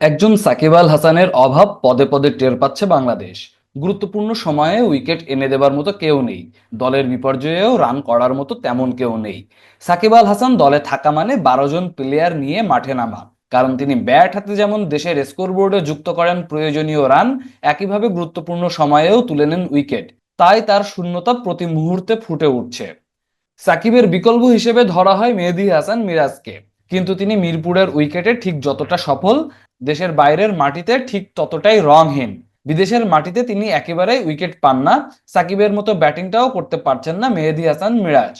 একজন সাকিব আল হাসানের অভাব পদে পদে টের পাচ্ছে বাংলাদেশ। গুরুত্বপূর্ণ সময়ে উইকেট এনে দেবার মতো কেউ নেই। দলের বিপর্যয়েও রান করার মতো তেমন কেউ নেই। সাকিব আল হাসান দলে থাকা মানে 12 জন প্লেয়ার নিয়ে মাঠে নামা। কারণ তিনি ব্যাট হাতে যেমন দেশের স্কোরবোর্ডে যুক্ত করেন প্রয়োজনীয় রান, একইভাবে গুরুত্বপূর্ণ সময়েও তুলে নেন উইকেট। তাই তার শূন্যতা প্রতি মুহূর্তে ফুটে উঠছে। সাকিবের বিকল্প হিসেবে ধরা হয় মেহেদী হাসান মিরাজকে। কিন্তু তিনি মিরপুরের উইকেটে ঠিক যতটা সফল, দেশের বাইরের মাটিতে ঠিক ততটাই রংহীন। বিদেশের মাটিতে তিনি একেবারেই উইকেট পান না। সাকিবের মতো ব্যাটিংটাও করতে পারছেন না মেহেদী হাসান মিরাজ।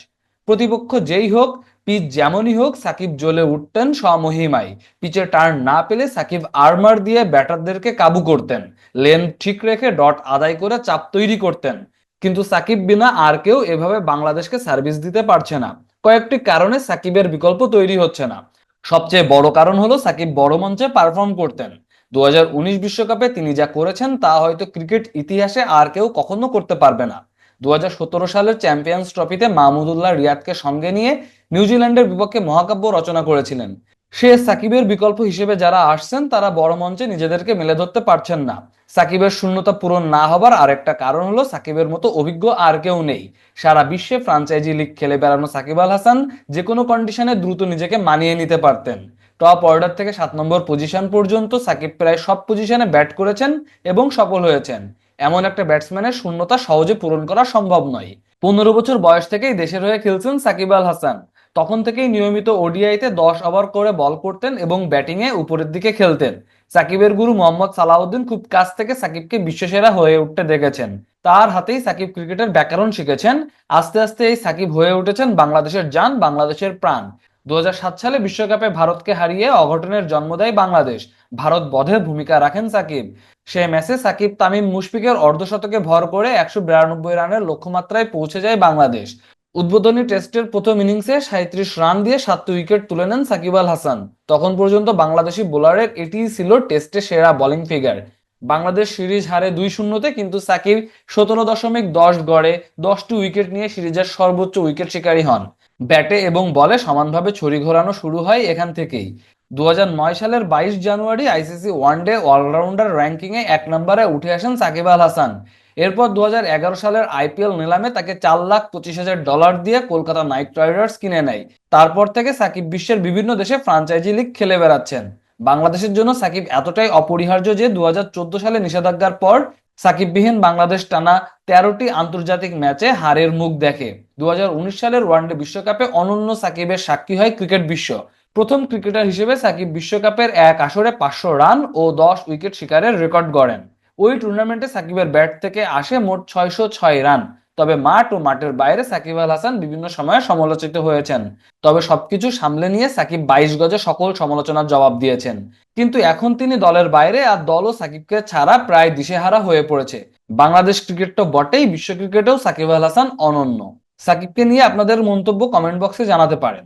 প্রতিপক্ষ যেই হোক, পিচ যেমনই হোক, সাকিব জ্বলে উঠতেন স্বমহিমায়। পিচে টার্ন না পেলে সাকিব আর্মার দিয়ে ব্যাটারদেরকে কাবু করতেন। লেন ঠিক রেখে ডট আদায় করে চাপ তৈরি করতেন। কিন্তু সাকিব বিনা আর কেউ এভাবে বাংলাদেশকে সার্ভিস দিতে পারছে না। কয়েকটি কারণে সাকিবের বিকল্প তৈরি হচ্ছে না। সবচেয়ে বড় কারণ হলো সাকিব বড় মঞ্চে পারফর্ম করতেন। 2019 বিশ্বকাপে তিনি যা করেছেন তা হয়তো ক্রিকেট ইতিহাসে আর কেউ কখনো করতে পারবে না। 2017 সালের চ্যাম্পিয়ন্স ট্রফিতে মাহমুদুল্লাহ রিয়াদকে সঙ্গে নিয়ে নিউজিল্যান্ডের বিপক্ষে মহাকাব্য রচনা করেছিলেন। সে সাকিবের বিকল্প হিসেবে যারা আসছেন তারা বড় মঞ্চে নিজেদেরকে মেলে ধরতে পারছেন না। সাকিবের শূন্যতা পূরণ না হবার আরেকটা কারণ হলো সাকিবের মতো অভিজ্ঞ আর কেউ নেই। সারা বিশ্বে ফ্রাঞ্চাইজি লিগ খেলে বেড়ানো সাকিব আল হাসান যে কোনো কন্ডিশনে দ্রুত নিজেকে মানিয়ে নিতে পারতেন। টপ অর্ডার থেকে 7 নম্বর পজিশন পর্যন্ত সাকিব প্রায় সব পজিশনে ব্যাট করেছেন এবং সফল হয়েছেন। এমন একটা ব্যাটসম্যানের শূন্যতা সহজে পূরণ করা সম্ভব নয়। 15 বছর বয়স থেকেই দেশের হয়ে খেলছেন সাকিব আল হাসান। তখন থেকেই নিয়মিত ওডিআইতে 10 ওভার করে বল করতেন এবং ব্যাটিংয়ে উপরের দিকে খেলতেন। সাকিবের গুরু মোহাম্মদ সালাউদ্দিন খুব কাছ থেকে সাকিবকে বিশ্বসেরা হয়ে উঠতে দেখেছেন। তার হাতেই সাকিব ক্রিকেটের ব্যাকরণ শিখেছেন। আস্তে আস্তে এই সাকিব হয়ে উঠেছেন বাংলাদেশের জান, বাংলাদেশের প্রাণ। 2007 সালে বিশ্বকাপে ভারতকে হারিয়ে অঘটনের জন্ম দেয় বাংলাদেশ। ভারত বধে ভূমিকা রাখেন সাকিব। সে ম্যাচে সাকিব তামিম মুশফিকের অর্ধশতকে ভর করে 192 রানের লক্ষ্যমাত্রায় পৌঁছে যায় বাংলাদেশ। উদ্বোধনী টেস্টের প্রথম ইনিংসে 37 রান দিয়ে 7টি উইকেট তুলে নেন সাকিব আল হাসান। তখন পর্যন্ত বাংলাদেশি বোলারের এটিই ছিল টেস্টে সেরা বোলিং ফিগার। বাংলাদেশ সিরিজ হারে 2-0-তে, কিন্তু সাকিব 17.10 গড়ে 10টি উইকেট নিয়ে সিরিজের সর্বোচ্চ উইকেট শিকারী হন। ব্যাটে এবং বলে সমানভাবে ছড়ি ঘোরানো শুরু হয় এখান থেকেই। 2009 সালের 22 জানুয়ারি আইসিসি ওয়ানডে অলরাউন্ডার র্যাঙ্কিংয়ে 1 নম্বরে উঠে আসেন সাকিব আল হাসান। এরপর 2011 সালের আইপিএল নিলামে তাকে $4,25,000 দিয়ে কলকাতা নাইট রাইডার্স কিনে নেয়। তারপর থেকে সাকিব বিশ্বের বিভিন্ন দেশে ফ্রাঞ্চাইজি লিগ খেলে বেড়াচ্ছেন। বাংলাদেশের জন্য সাকিব এতটাই অপরিহার্য যে 2014 সালে নিষেধাজ্ঞার পর সাকিববিহীন বাংলাদেশ টানা 13টি আন্তর্জাতিক ম্যাচে হারের মুখ দেখে। 2019 সালের ওয়ানডে বিশ্বকাপে অনন্য সাকিবের সাক্ষী হয় ক্রিকেট বিশ্ব। প্রথম ক্রিকেটার হিসেবে সাকিব বিশ্বকাপের এক আসরে 500 রান ও 10 উইকেট শিকারের রেকর্ড গড়েন। ওই টুর্নামেন্টে সাকিবের ব্যাট থেকে আসে মোট 606 রান। তবে মাঠ ও মাঠের বাইরে সাকিব আল হাসান বিভিন্ন সময়ে সমালোচিত হয়েছেন। তবে সবকিছু সামলে নিয়ে সাকিব 22 গজে সকল সমালোচনার জবাব দিয়েছেন। কিন্তু এখন তিনি দলের বাইরে, আর দলও সাকিবকে ছাড়া প্রায় দিশেহারা হয়ে পড়েছে। বাংলাদেশ ক্রিকেট তো বটেই, বিশ্ব ক্রিকেটেও সাকিব আল হাসান অনন্য। সাকিবকে নিয়ে আপনাদের মন্তব্য কমেন্ট বক্সে জানাতে পারেন।